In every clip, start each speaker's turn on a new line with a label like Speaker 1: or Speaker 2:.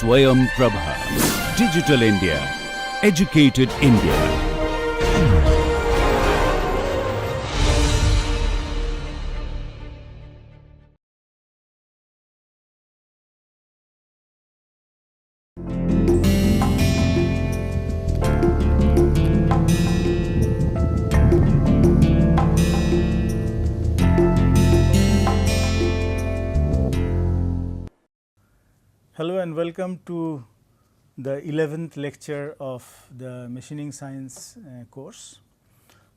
Speaker 1: SwayamPrabha. Digital India. Educated India.
Speaker 2: Hello and welcome to the 11th lecture of the machining science course.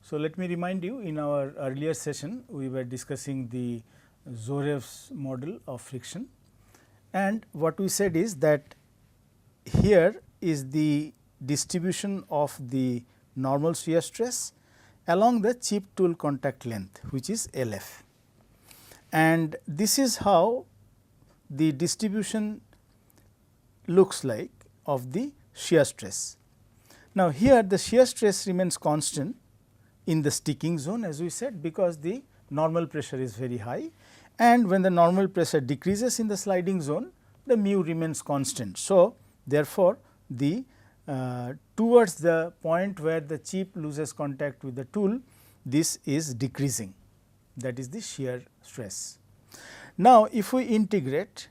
Speaker 2: So, let me remind you, in our earlier session we were discussing the Zorev's model of friction, and what we said is that here is the distribution of the normal shear stress along the chip tool contact length, which is LF, and this is how the distribution looks like of the shear stress. Now, here the shear stress remains constant in the sticking zone, as we said, because the normal pressure is very high, and when the normal pressure decreases in the sliding zone, the mu remains constant. So, therefore, the towards the point where the chip loses contact with the tool, this is decreasing, that is the shear stress. Now, if we integrate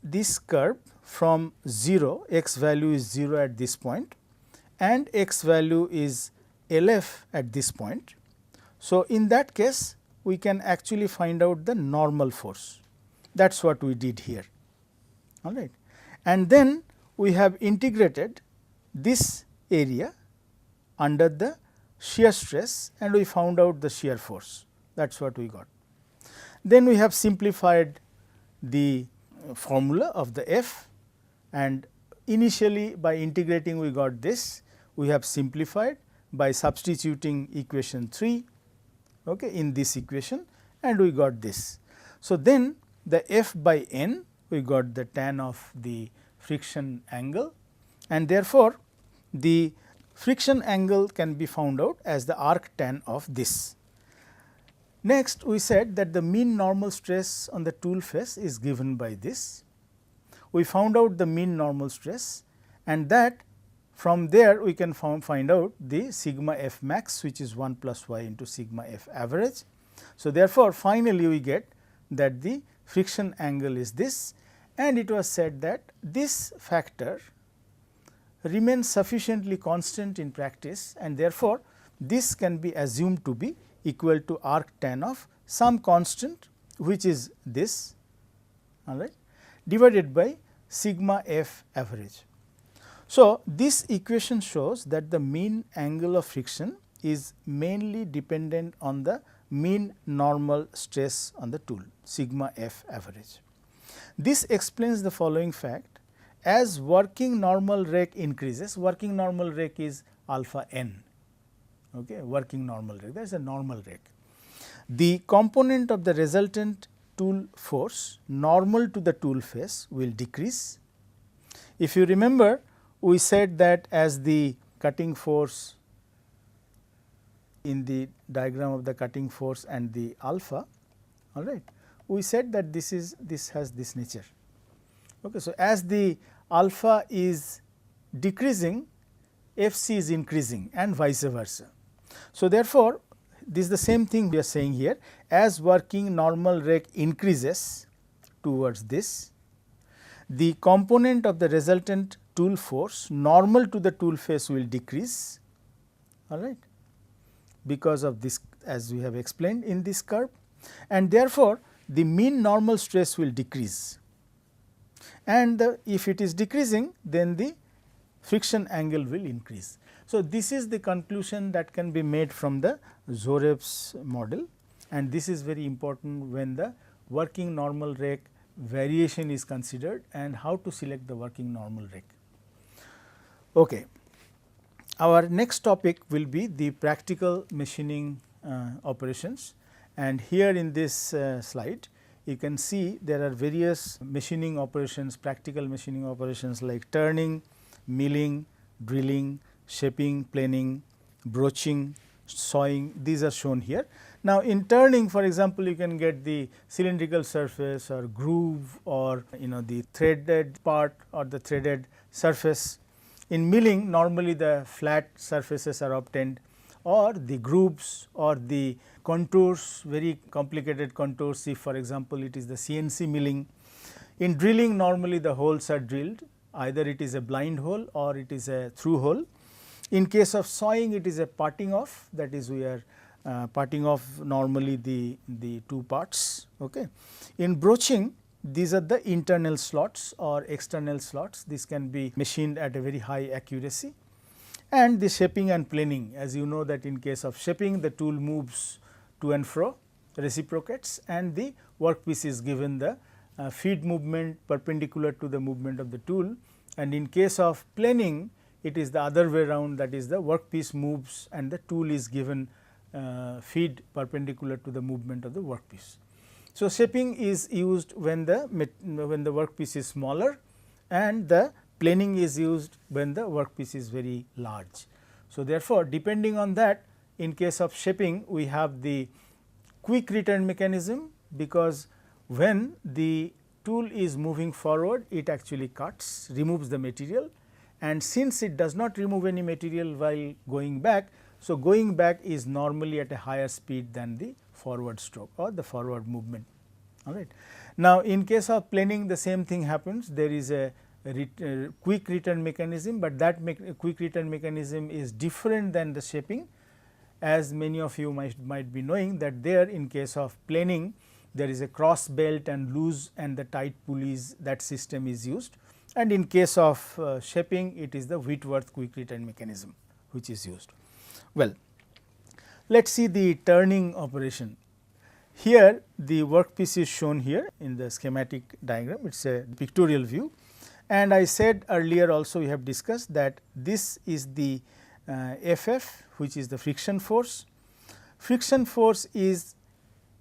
Speaker 2: this curve from 0, x value is 0 at this point and x value is LF at this point. So, in that case we can actually find out the normal force, that is what we did here, all right. And then we have integrated this area under the shear stress and we found out the shear force, that is what we got. Then we have simplified the formula of the F, and initially by integrating we got this, we have simplified by substituting equation 3 in this equation, and we got this. So, then the F by N, we got the tan of the friction angle, and therefore, the friction angle can be found out as the arc tan of this. Next, we said that the mean normal stress on the tool face is given by this. We found out the mean normal stress, and that from there we can find out the sigma f max, which is 1 plus y into sigma f average. So, therefore, finally, we get that the friction angle is this, and it was said that this factor remains sufficiently constant in practice, and therefore, this can be assumed to be equal to arc tan of some constant, which is this, all right, divided by sigma f average. So, this equation shows that the mean angle of friction is mainly dependent on the mean normal stress on the tool, sigma f average. This explains the following fact: as working normal rake increases, working normal rake is alpha n, working normal rake, that is a normal rake. The component of the resultant tool force normal to the tool face will decrease. If you remember, we said that as the cutting force in the diagram of the cutting force and the alpha, all right, we said that this has this nature. So, as the alpha is decreasing, Fc is increasing and vice versa. So, therefore, this is the same thing we are saying here: as working normal rake increases towards this, the component of the resultant tool force normal to the tool face will decrease, all right, because of this, as we have explained in this curve, and therefore, the mean normal stress will decrease, and if it is decreasing, then the friction angle will increase. So, this is the conclusion that can be made from the Zorev's model, and this is very important when the working normal rake variation is considered and how to select the working normal rake. Okay. Our next topic will be the practical machining operations, and here in this slide you can see there are various machining operations, practical machining operations like turning, milling, drilling, shaping, planing, broaching, sawing, these are shown here. Now, in turning, for example, you can get the cylindrical surface or groove, or the threaded part or the threaded surface. In milling, normally the flat surfaces are obtained, or the grooves or the contours, very complicated contours, if for example, it is the CNC milling. In drilling, normally the holes are drilled, either it is a blind hole or it is a through hole. In case of sawing, it is a parting off, that is we are parting off normally the two parts. Okay. In broaching, these are the internal slots or external slots. This can be machined at a very high accuracy. And the shaping and planing, as you know that in case of shaping, the tool moves to and fro, reciprocates, and the workpiece is given the feed movement perpendicular to the movement of the tool. And in case of planing, it is the other way around, that is the workpiece moves and the tool is given feed perpendicular to the movement of the workpiece. So, shaping is used when the workpiece is smaller, and the planing is used when the workpiece is very large. So, therefore, depending on that, in case of shaping, we have the quick return mechanism, because when the tool is moving forward, it actually cuts, removes the material, and since it does not remove any material while going back, so going back is normally at a higher speed than the forward stroke or the forward movement. All right. Now, in case of planing, the same thing happens. There is a quick return mechanism, but that quick return mechanism is different than the shaping, as many of you might be knowing that there, in case of planing, there is a cross belt and loose and the tight pulleys, that system is used, and in case of shaping, it is the Whitworth quick return mechanism which is used. Well, let us see the turning operation. Here the workpiece is shown here in the schematic diagram, it is a pictorial view, and I said earlier also we have discussed that this is the FF, which is the friction force. Friction force is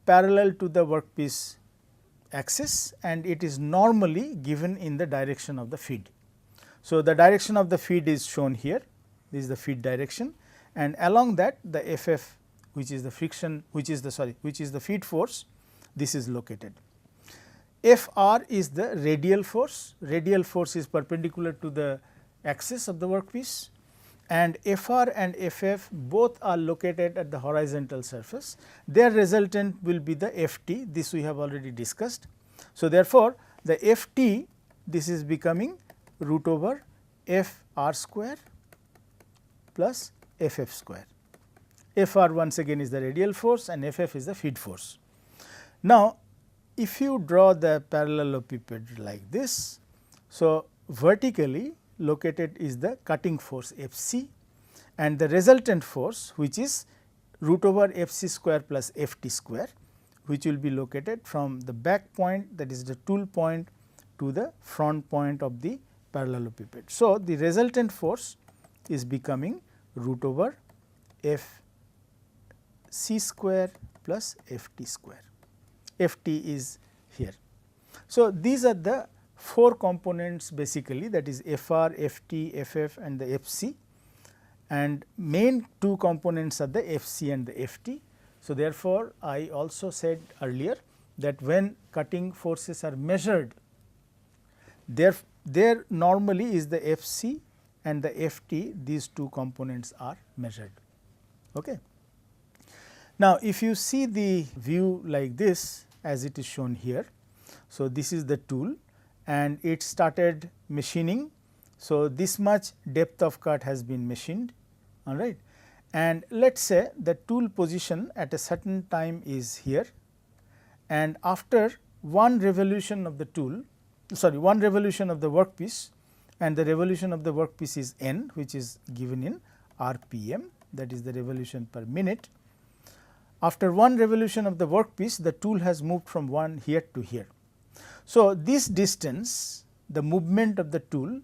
Speaker 2: parallel to the workpiece axis, and it is normally given in the direction of the feed. So, the direction of the feed is shown here, this is the feed direction, and along that the FF, which is the friction, which is the feed force, this is located. Fr is the radial force is perpendicular to the axis of the workpiece, and Fr and Ff both are located at the horizontal surface. Their resultant will be the Ft, this we have already discussed. So, therefore, the Ft, this is becoming root over Fr square plus Ff square. Fr once again is the radial force and Ff is the feed force. Now, if you draw the parallelepiped like this, so vertically located is the cutting force Fc, and the resultant force, which is root over Fc square plus Ft square, which will be located from the back point, that is the tool point, to the front point of the parallelepiped. So, the resultant force is becoming root over Fc square plus Ft square. Ft is here. So, these are the 4 components basically, that is Fr, Ft, Ff and the Fc, and main 2 components are the Fc and the Ft. So, therefore, I also said earlier that when cutting forces are measured, there normally is the Fc and the Ft, these 2 components are measured. Okay. Now, if you see the view like this as it is shown here, so this is the tool and it started machining. So, this much depth of cut has been machined, all right, and let us say the tool position at a certain time is here, and after one revolution of the tool, one revolution of the workpiece, and the revolution of the workpiece is n, which is given in RPM, that is the revolution per minute. After one revolution of the workpiece, the tool has moved from one here to here. So, this distance, the movement of the tool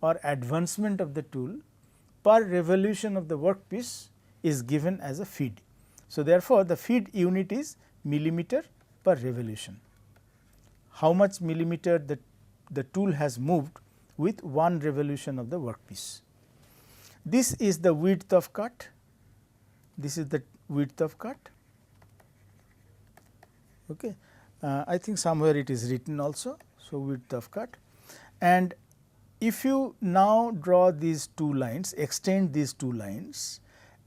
Speaker 2: or advancement of the tool per revolution of the workpiece is given as a feed. So, therefore, the feed unit is millimeter per revolution. How much millimeter the tool has moved with one revolution of the workpiece. This is the width of cut, this is the width of cut. Okay. I think somewhere it is written also. So, width of cut, and if you now draw these two lines, extend these two lines,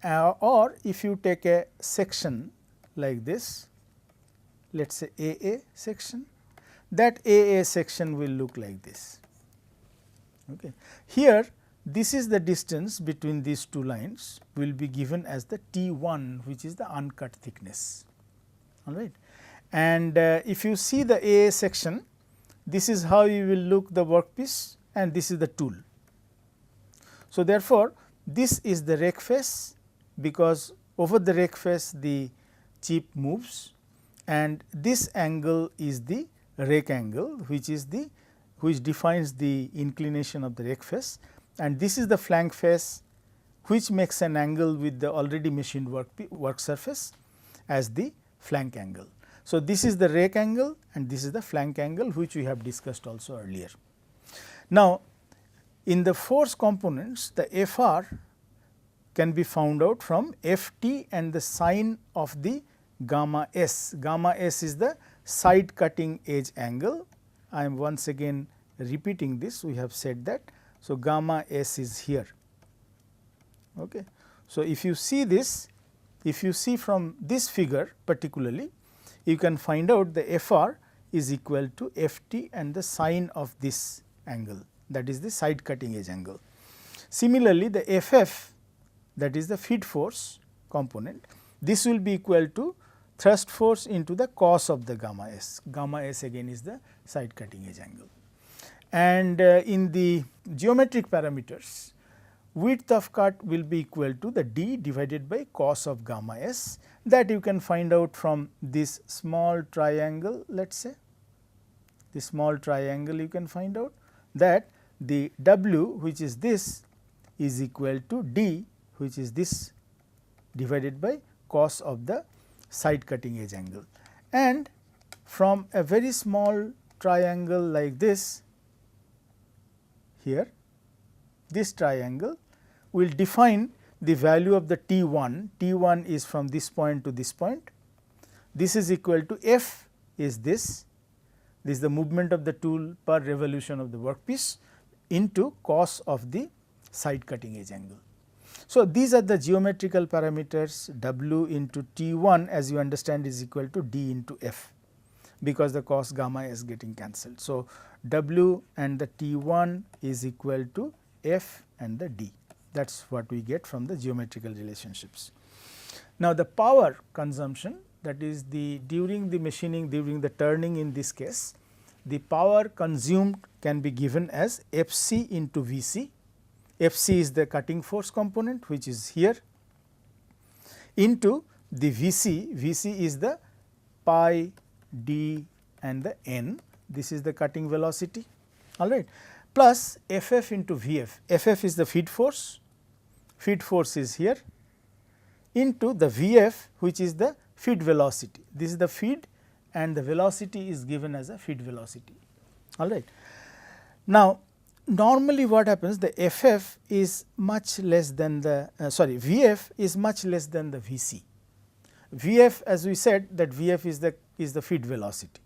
Speaker 2: or if you take a section like this, let us say AA section, that AA section will look like this. Okay. Here this is the distance between these two lines will be given as the T1, which is the uncut thickness, all right. And if you see the AA section, this is how you will look the workpiece, and this is the tool. So, therefore, this is the rake face, because over the rake face the chip moves, and this angle is the rake angle, which defines the inclination of the rake face, and this is the flank face, which makes an angle with the already machined work surface as the flank angle. So, this is the rake angle and this is the flank angle, which we have discussed also earlier. Now, in the force components, the Fr can be found out from Ft and the sine of the gamma s. Gamma s is the side cutting edge angle. I am once again repeating this, we have said that. So, gamma s is here. Okay. So, if you see this, if you see from this figure particularly, you can find out the Fr is equal to Ft and the sine of this angle, that is the side cutting edge angle. Similarly, the Ff, that is the feed force component, this will be equal to thrust force into the cos of the gamma s. Gamma s again is the side cutting edge angle. And in the geometric parameters, width of cut will be equal to the d divided by cos of gamma s, that you can find out from this small triangle. Let us say this small triangle, you can find out that the w, which is this, is equal to d, which is this, divided by cos of the side cutting edge angle. And from a very small triangle like this here, this triangle will define the value of the T1. T1 is from this point to this point. This is equal to F is this is the movement of the tool per revolution of the workpiece into cos of the side cutting edge angle. So, these are the geometrical parameters. W into T1, as you understand, is equal to D into F, because the cos gamma is getting cancelled. So, W and the T1 is equal to F and the D. That is what we get from the geometrical relationships. Now, the power consumption, that is the during the machining, during the turning in this case, the power consumed can be given as Fc into Vc. Fc is the cutting force component, which is here, into the Vc. Vc is the pi d and the n, this is the cutting velocity, all right, plus Ff into Vf. Ff is the feed force is here, into the Vf, which is the feed velocity. This is the feed and the velocity is given as a feed velocity, all right. Now, normally what happens, the Ff is much less than the Vf is much less than the Vc. Vf, as we said, that Vf is the feed velocity.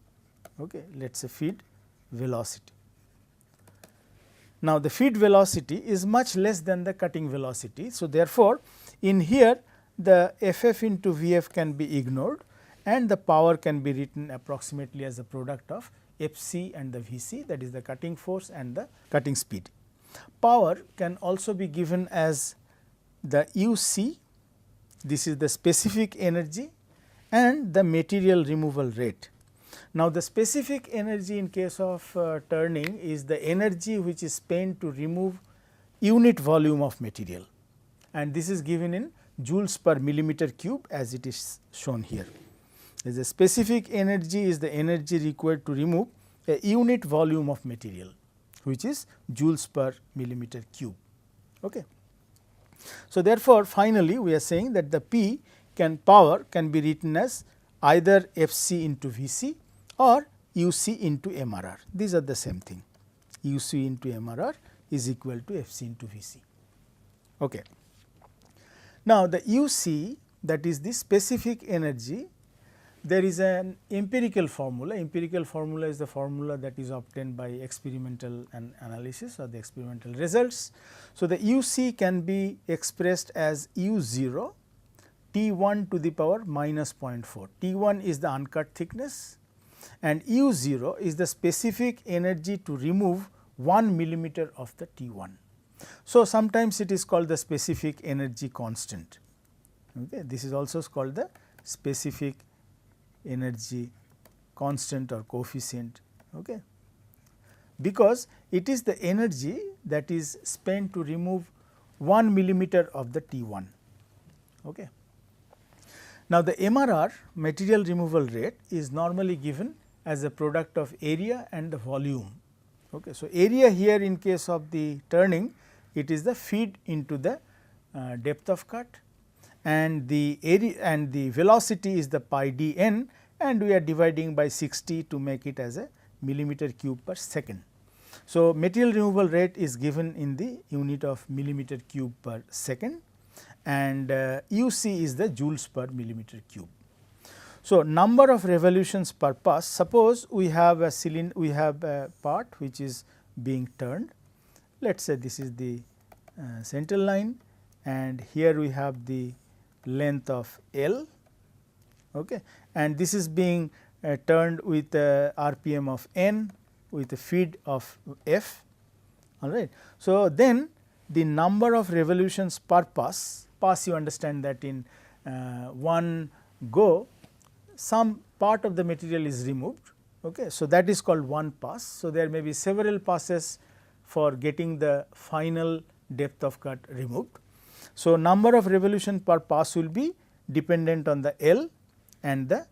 Speaker 2: Okay, let us say feed velocity. Now, the feed velocity is much less than the cutting velocity. So, therefore, in here the Ff into Vf can be ignored and the power can be written approximately as a product of Fc and the Vc, that is the cutting force and the cutting speed. Power can also be given as the Uc, this is the specific energy, and the material removal rate. Now, the specific energy in case of turning is the energy which is spent to remove unit volume of material, and this is given in joules per millimeter cube as it is shown here. The specific energy is the energy required to remove a unit volume of material, which is joules per millimeter cube. Okay. So, therefore, finally, we are saying that the P power can be written as either Fc into Vc or Uc into MRR. These are the same thing. Uc into MRR is equal to Fc into Vc. Okay. Now, the Uc that is the specific energy, there is an empirical formula. Empirical formula is the formula that is obtained by experimental analysis or the experimental results. So, the UC can be expressed as U0 T1 to the power minus 0.4. T1 is the uncut thickness and U0 is the specific energy to remove 1 millimeter of the T1. So, sometimes it is called the specific energy constant. Okay. This is also called the specific energy constant or coefficient, okay, because it is the energy that is spent to remove 1 millimeter of the T1. Okay. Now, the MRR, material removal rate, is normally given as a product of area and the volume. Okay. So, area here in case of the turning, it is the feed into the depth of cut, and the area and the velocity is the pi d n, and we are dividing by 60 to make it as a millimeter cube per second. So, material removal rate is given in the unit of millimeter cube per second, and UC is the joules per millimeter cube. So, number of revolutions per pass, suppose we have a cylinder, we have a part which is being turned. Let us say this is the central line, and here we have the length of L, okay, and this is being turned with a RPM of n with a feed of f, all right. So, then the number of revolutions per pass you understand that in one go some part of the material is removed, okay. So, that is called one pass. So, there may be several passes for getting the final depth of cut removed. So, number of revolution per pass will be dependent on the L and the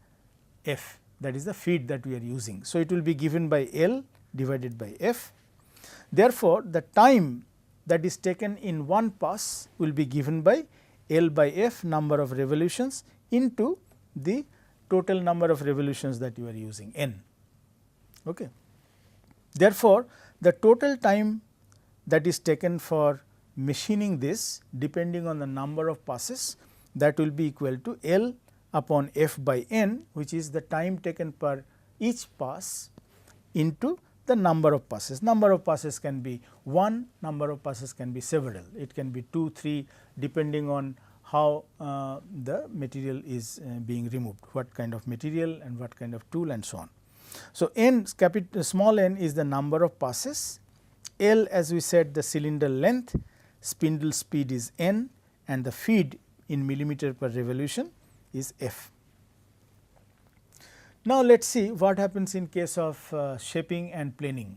Speaker 2: F, that is the feed that we are using. So, it will be given by L divided by F. Therefore, the time that is taken in one pass will be given by L by F, number of revolutions, into the total number of revolutions that you are using, n. Okay. Therefore, the total time that is taken for machining this, depending on the number of passes, that will be equal to L upon F by n, which is the time taken per each pass into the number of passes. Number of passes can be 1, number of passes can be several, it can be 2, 3, depending on how the material is being removed, what kind of material and what kind of tool and so on. So, n small n is the number of passes, L as we said the cylinder length, spindle speed is n, and the feed in millimeter per revolution is f. Now, let us see what happens in case of shaping and planing.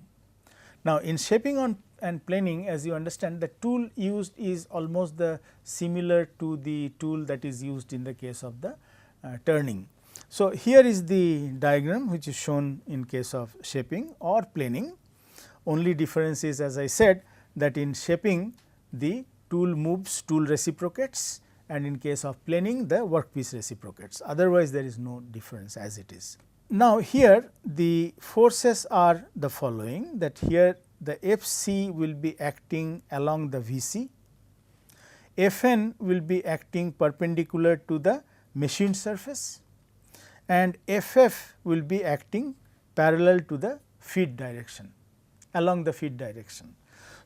Speaker 2: Now, in shaping and planing, as you understand, the tool used is almost the similar to the tool that is used in the case of the turning. So, here is the diagram which is shown in case of shaping or planing. Only difference is, as I said, that in shaping the tool moves, tool reciprocates, and in case of planing the workpiece reciprocates, otherwise there is no difference as it is. Now, here the forces are the following, that here the Fc will be acting along the Vc, Fn will be acting perpendicular to the machined surface, and Ff will be acting parallel to the feed direction, along the feed direction.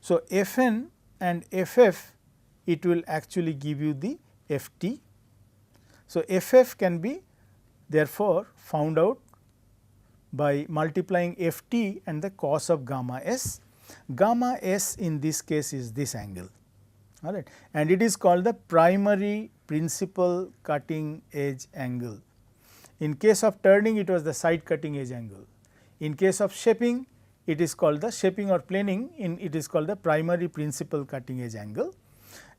Speaker 2: So, Fn and Ff, it will actually give you the Ft. So, Ff can be therefore found out by multiplying Ft and the cos of gamma s. Gamma s in this case is this angle, all right, and it is called the primary principal cutting edge angle. In case of turning, it was the side cutting edge angle. In case of shaping, it is called the shaping or planing, it is called the primary principal cutting edge angle,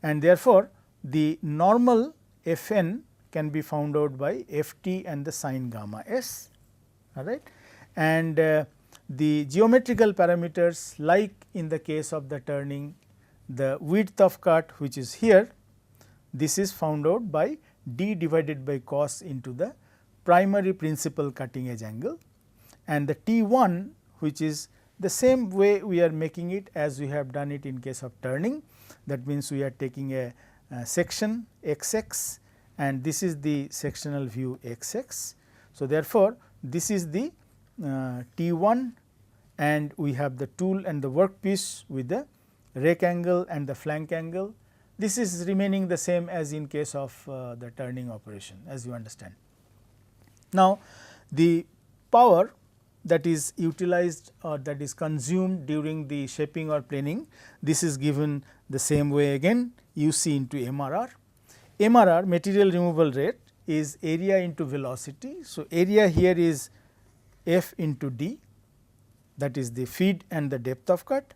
Speaker 2: and therefore, the normal Fn can be found out by Ft and the sin gamma s, all right. And the geometrical parameters, like in the case of the turning, the width of cut which is here, this is found out by d divided by cos into the primary principal cutting edge angle, and the T1 which is the same way we are making it as we have done it in case of turning. That means, we are taking a section xx and this is the sectional view XX. So, therefore, this is the T1 and we have the tool and the workpiece with the rake angle and the flank angle. This is remaining the same as in case of the turning operation, as you understand. Now, the power that is utilized or that is consumed during the shaping or planing, this is given the same way again, UC into MRR. MRR, material removal rate, is area into velocity. So, area here is F into D, that is the feed and the depth of cut,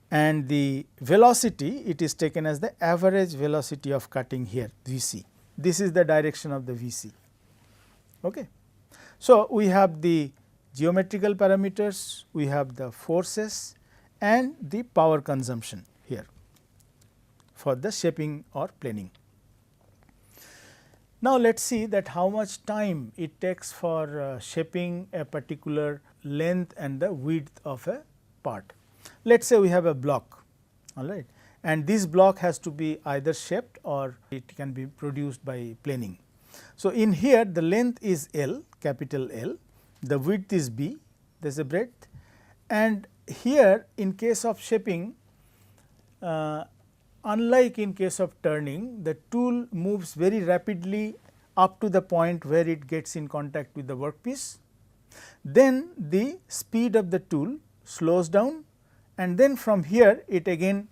Speaker 2: and the velocity, it is taken as the average velocity of cutting here, VC. This is the direction of the VC. Okay. So, we have the geometrical parameters, we have the forces and the power consumption here for the shaping or planing. Now, let us see that how much time it takes for shaping a particular length and the width of a part. Let us say we have a block, all right, and this block has to be either shaped or it can be produced by planing. So, in here the length is L, capital L, the width is B, there is a breadth, and here in case of shaping, unlike in case of turning, the tool moves very rapidly up to the point where it gets in contact with the workpiece. Then the speed of the tool slows down, and then from here it again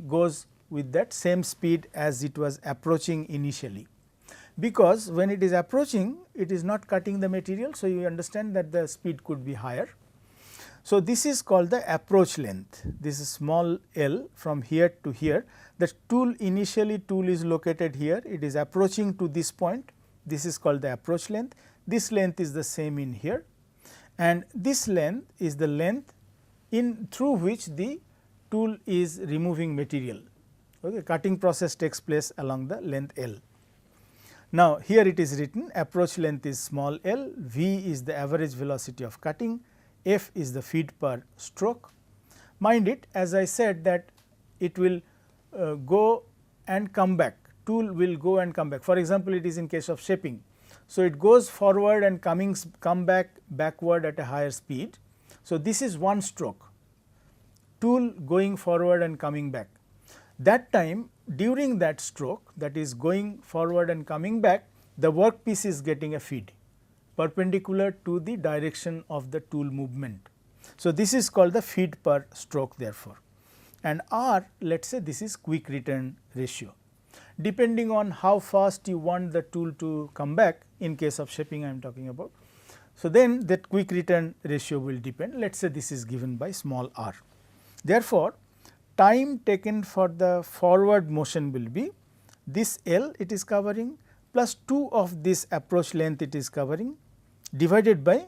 Speaker 2: goes with that same speed as it was approaching initially, because when it is approaching it is not cutting the material. So, you understand that the speed could be higher. So, this is called the approach length. This is small l from here to here. The tool initially is located here, it is approaching to this point, this is called the approach length. This length is the same in here, and this length is the length in through which the tool is removing material. Okay. Cutting process takes place along the length L. Now, here it is written approach length is small l, V is the average velocity of cutting, F is the feet per stroke. Mind it, as I said that it will go and come back, tool will go and come back. For example, it is in case of shaping. So, it goes forward and come back backward at a higher speed. So, this is one stroke, tool going forward and coming back. That time during that stroke, that is going forward and coming back, the workpiece is getting a feed perpendicular to the direction of the tool movement. So, this is called the feed per stroke therefore, and R, let us say this is quick return ratio. Depending on how fast you want the tool to come back, in case of shaping I am talking about. So, then that quick return ratio will depend, let us say this is given by small r. Therefore, time taken for the forward motion will be this L it is covering plus 2 of this approach length it is covering divided by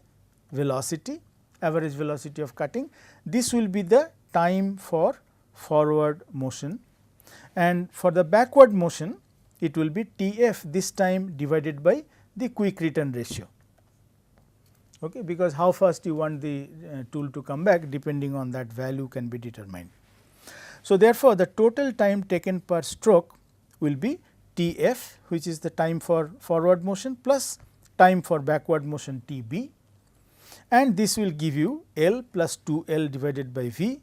Speaker 2: velocity, average velocity of cutting. This will be the time for forward motion, and for the backward motion it will be Tf this time divided by the quick return ratio. Okay, because how fast you want the tool to come back, depending on that value can be determined. So, therefore, the total time taken per stroke will be Tf, which is the time for forward motion, plus time for backward motion Tb, and this will give you L plus 2L divided by V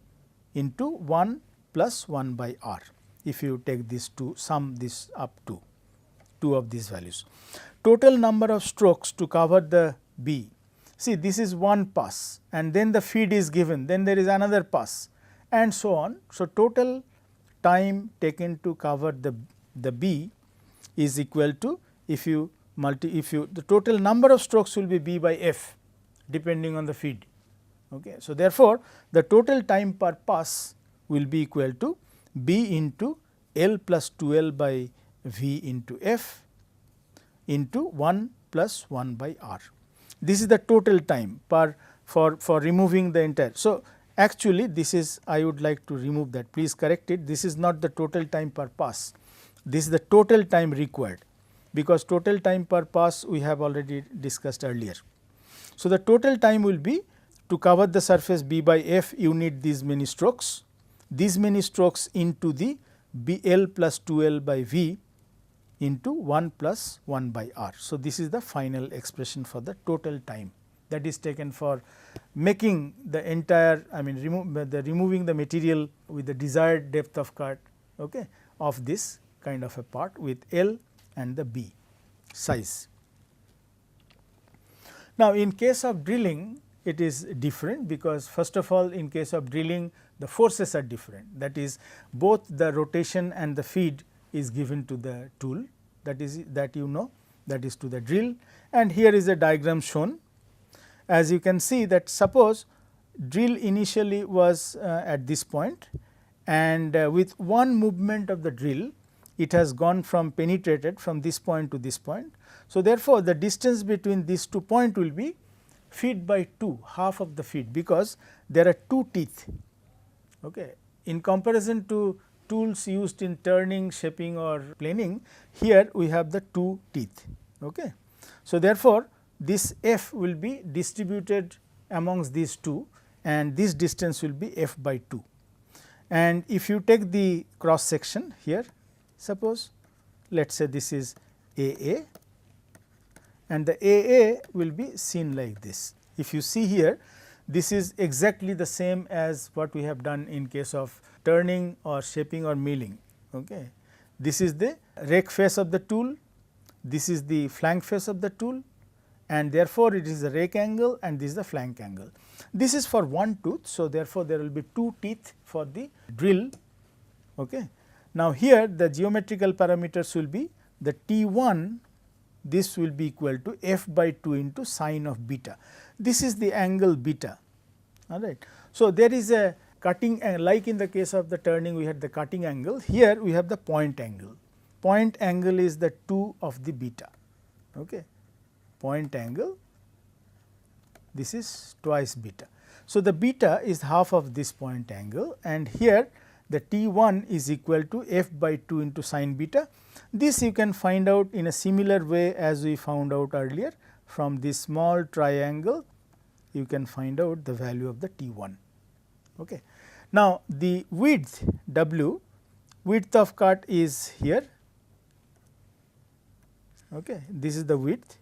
Speaker 2: into 1 plus 1 by R, if you take this to sum this up to 2 of these values. Total number of strokes to cover the B. See, this is one pass and then the feed is given, then there is another pass and so on. So, total time taken to cover the B is equal to, the total number of strokes will be B by F depending on the feed. Okay. So, therefore, the total time per pass will be equal to B into L plus 2L by V into F into 1 plus 1 by R. This is the total time for removing the entire. So, actually this is, I would like to remove that, please correct it, this is not the total time per pass, this is the total time required, because total time per pass we have already discussed earlier. So, the total time will be, to cover the surface B by F you need these many strokes into the BL plus 2L by V into 1 plus 1 by r. So, this is the final expression for the total time that is taken for making the entire, I mean removing the material with the desired depth of cut, okay, of this kind of a part with L and the B size. Now, in case of drilling it is different, because first of all in case of drilling the forces are different, that is both the rotation and the feed is given to the tool, that is that is to the drill, and here is a diagram shown. As you can see that suppose drill initially was at this point, and with one movement of the drill it has gone from penetrated from this point to this point. So, therefore, the distance between these 2 points will be feet by 2, half of the feet, because there are 2 teeth. Okay. In comparison to tools used in turning, shaping or planing, here we have the 2 teeth. Okay. So, therefore, this f will be distributed amongst these 2 and this distance will be f by 2. And if you take the cross section here, suppose let us say this is AA, and the AA will be seen like this. If you see here, this is exactly the same as what we have done in case of turning or shaping or milling. Okay. This is the rake face of the tool, this is the flank face of the tool, and therefore, it is the rake angle and this is the flank angle. This is for one tooth. So, therefore, there will be 2 teeth for the drill. Okay. Now, here the geometrical parameters will be the T1, this will be equal to f by 2 into sine of beta. This is the angle beta, all right. So, there is a cutting, like in the case of the turning we had the cutting angle, here we have the point angle. Point angle is the 2 of the beta. Okay. Point angle, this is twice beta. So, the beta is half of this point angle, and here the T1 is equal to f by 2 into sine beta. This you can find out in a similar way as we found out earlier. From this small triangle you can find out the value of the T1. Okay. Now, the width W, width of cut is here. Okay. This is the width,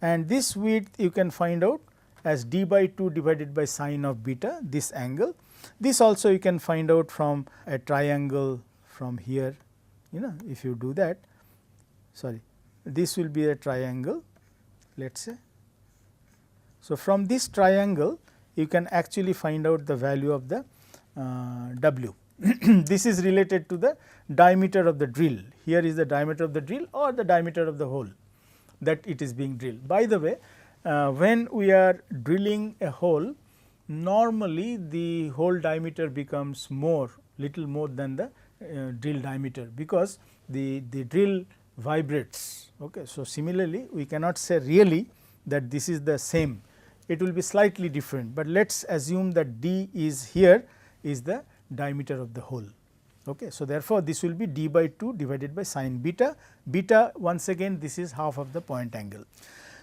Speaker 2: and this width you can find out as d by 2 divided by sine of beta, this angle. This also you can find out from a triangle from here, if you do that, sorry, this will be a triangle, let us say. So, from this triangle you can actually find out the value of the W. This is related to the diameter of the drill. Here is the diameter of the drill or the diameter of the hole that it is being drilled. By the way, when we are drilling a hole, normally the hole diameter becomes little more than the drill diameter, because the drill vibrates. Okay. So, similarly we cannot say really that this is the same, it will be slightly different, but let us assume that d is here is the diameter of the hole. Okay. So, therefore, this will be d by 2 divided by sine beta, beta once again this is half of the point angle.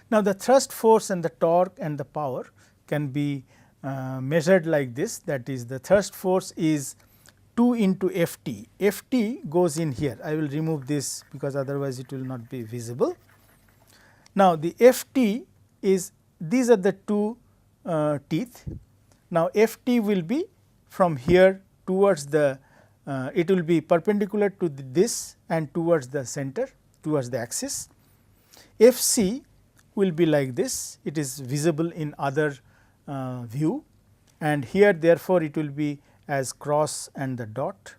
Speaker 2: Now, the thrust force and the torque and the power can be measured like this, that is the thrust force is 2 into Ft, Ft goes in here, I will remove this because otherwise it will not be visible. Now, the Ft is, these are the 2 teeth. Now, Ft will be from here towards the, it will be perpendicular to this and towards the center, towards the axis. Fc will be like this, it is visible in other view, and here therefore, it will be as cross and the dot,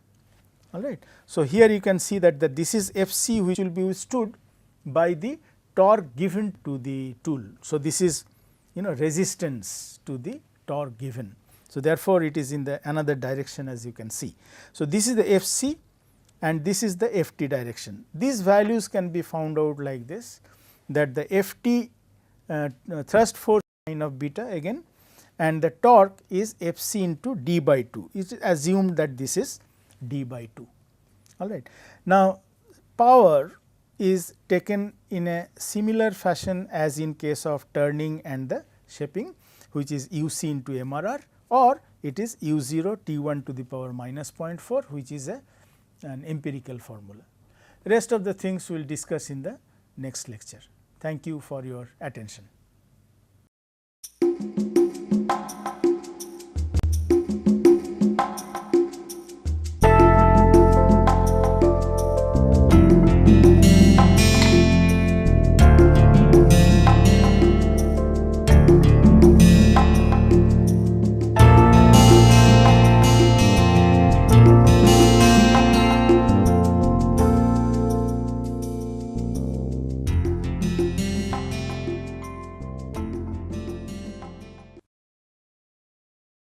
Speaker 2: all right. So, here you can see that this is Fc which will be withstood by the torque given to the tool. So, this is resistance to the torque given. So, therefore, it is in the another direction as you can see. So, this is the Fc and this is the Ft direction. These values can be found out like this, that the Ft thrust force sine of beta again, and the torque is Fc into d by 2. It is assumed that this is d by 2. All right. Now, power is taken in a similar fashion as in case of turning and the shaping, which is uc into MRR, or it is u0 T1 to the power minus 0.4, which is an empirical formula. Rest of the things we will discuss in the next lecture. Thank you for your attention.